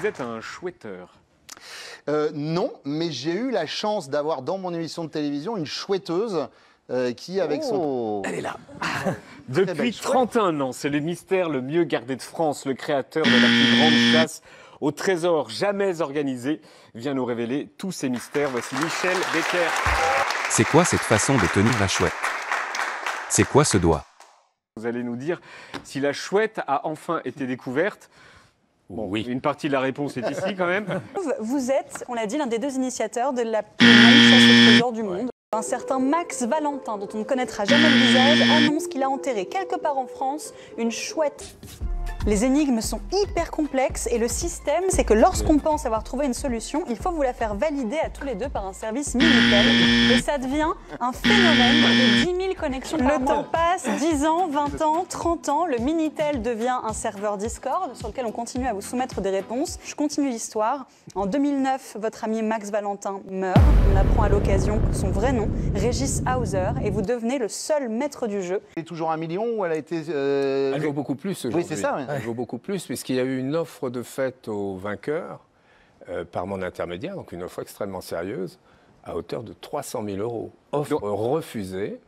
vous êtes un chouetteur? Non, mais j'ai eu la chance d'avoir dans mon émission de télévision une chouetteuse qui, avec son... Elle est là. Depuis 31 ans, c'est le mystère le mieux gardé de France. Le créateur de la plus grande chasse au trésor jamais organisée vient nous révéler tous ces mystères. Voici Michel Becker. C'est quoi cette façon de tenir la chouette? C'est quoi ce doigt? Vous allez nous dire si la chouette a enfin été découverte. Bon, oui. Une partie de la réponse est ici quand même. Vous êtes, on l'a dit, l'un des 2 initiateurs de la plus grande chasse au trésor du monde. Un certain Max Valentin, dont on ne connaîtra jamais le visage, annonce qu'il a enterré quelque part en France une chouette. Les énigmes sont hyper complexes et le système, c'est que lorsqu'on pense avoir trouvé une solution, il faut vous la faire valider à tous les deux par un service Minitel. Et ça devient un phénomène de 10 000 connexions par mois. Le temps passe, 10 ans, 20 ans, 30 ans, le Minitel devient un serveur Discord sur lequel on continue à vous soumettre des réponses. Je continue l'histoire. En 2009, votre ami Max Valentin meurt. On apprend à l'occasion son vrai nom, Régis Hauser, et vous devenez le seul maître du jeu. Elle est toujours 1 million ou elle a été... Elle vaut beaucoup plus aujourd'hui. Oui, c'est ça. Ouais. Elle vaut beaucoup plus, puisqu'il y a eu une offre de fait aux vainqueurs par mon intermédiaire, donc une offre extrêmement sérieuse, à hauteur de 300 000 €. Offre refusée.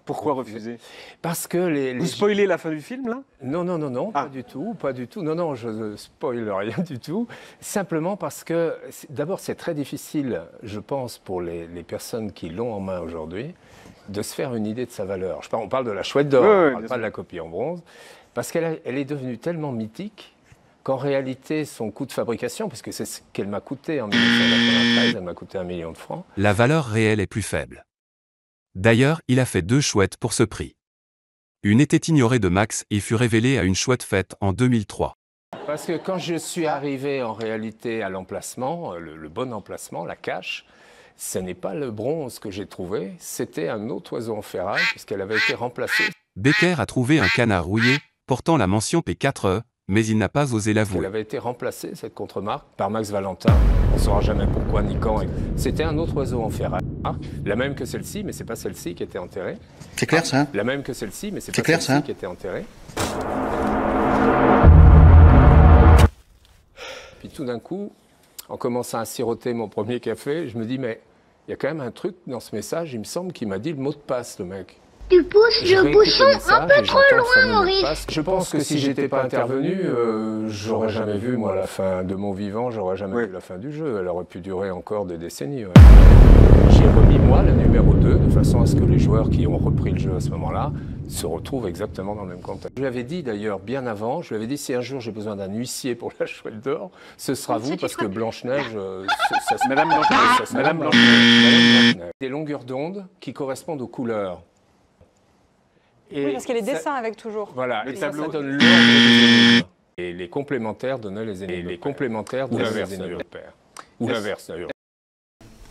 Pourquoi refuser? Parce que Vous spoilez la fin du film, là? Non, non, non, non, pas du tout, pas du tout. Non, non, je ne spoile rien du tout. Simplement parce que, d'abord, c'est très difficile, je pense, pour les personnes qui l'ont en main aujourd'hui, de se faire une idée de sa valeur. On parle de la chouette d'or, on ne parle pas de la copie en bronze. Parce qu'elle est devenue tellement mythique qu'en réalité, son coût de fabrication, puisque c'est ce qu'elle m'a coûté en 1993, elle m'a coûté 1 million de francs. La valeur réelle est plus faible. D'ailleurs, il a fait 2 chouettes pour ce prix. Une était ignorée de Max et fut révélée à une chouette faite en 2003. Parce que quand je suis arrivé en réalité à l'emplacement, le bon emplacement, la cache, ce n'est pas le bronze que j'ai trouvé, c'était un autre oiseau en ferraille, puisqu'elle avait été remplacée. Becker a trouvé un canard rouillé, portant la mention P4E, mais il n'a pas osé l'avouer. Elle avait été remplacée, cette contremarque, par Max Valentin. On ne saura jamais pourquoi ni quand. C'était un autre oiseau en ferraille. La même que celle-ci, mais ce n'est pas celle-ci qui était enterrée. C'est clair, ça? La même que celle-ci, mais ce n'est pas celle-ci qui était enterrée. Puis tout d'un coup, en commençant à siroter mon premier café, je me dis, mais il y a quand même un truc dans ce message, il me semble qu'il m'a dit le mot de passe, le mec. Tu pousses le bouchon un peu trop loin, Maurice. Je pense que si j'étais pas intervenu, j'aurais jamais vu, moi, la fin de mon vivant, j'aurais jamais vu la fin du jeu. Elle aurait pu durer encore des décennies. Ouais. J'ai remis, moi, le numéro 2, de façon à ce que les joueurs qui ont repris le jeu à ce moment-là se retrouvent exactement dans le même contexte. Je lui avais dit, d'ailleurs, bien avant, je lui avais dit, si un jour j'ai besoin d'un huissier pour la chouette d'or, ce sera vous, parce que Blanche-Neige... Madame Blanche-Neige. Madame Blanche-Neige. Des longueurs d'onde qui correspondent aux couleurs. Et oui, parce qu'il y a les dessins avec toujours. Voilà, le tableau donne l'ordre des énigmes. Et les complémentaires donnaient les énigmes. Et les complémentaires donnaient les énigmes de père. Ou l'inverse, d'ailleurs.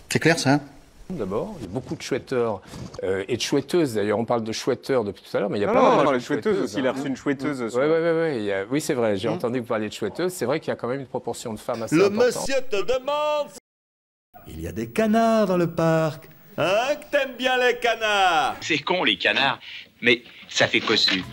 C'est clair, ça? D'abord, il y a beaucoup de chouetteurs et de chouetteuses. D'ailleurs, on parle de chouetteurs depuis tout à l'heure, mais il y a pas mal de chouetteuses aussi. Il a reçu une chouetteuse. Oui, c'est vrai. J'ai entendu que vous parliez de chouetteuses. C'est vrai qu'il y a quand même une proportion de femmes assez importante. Le monsieur te demande... Il y a des canards dans le parc. Hein, que t'aimes bien les canards? C'est con, les canards, mais ça fait cossu.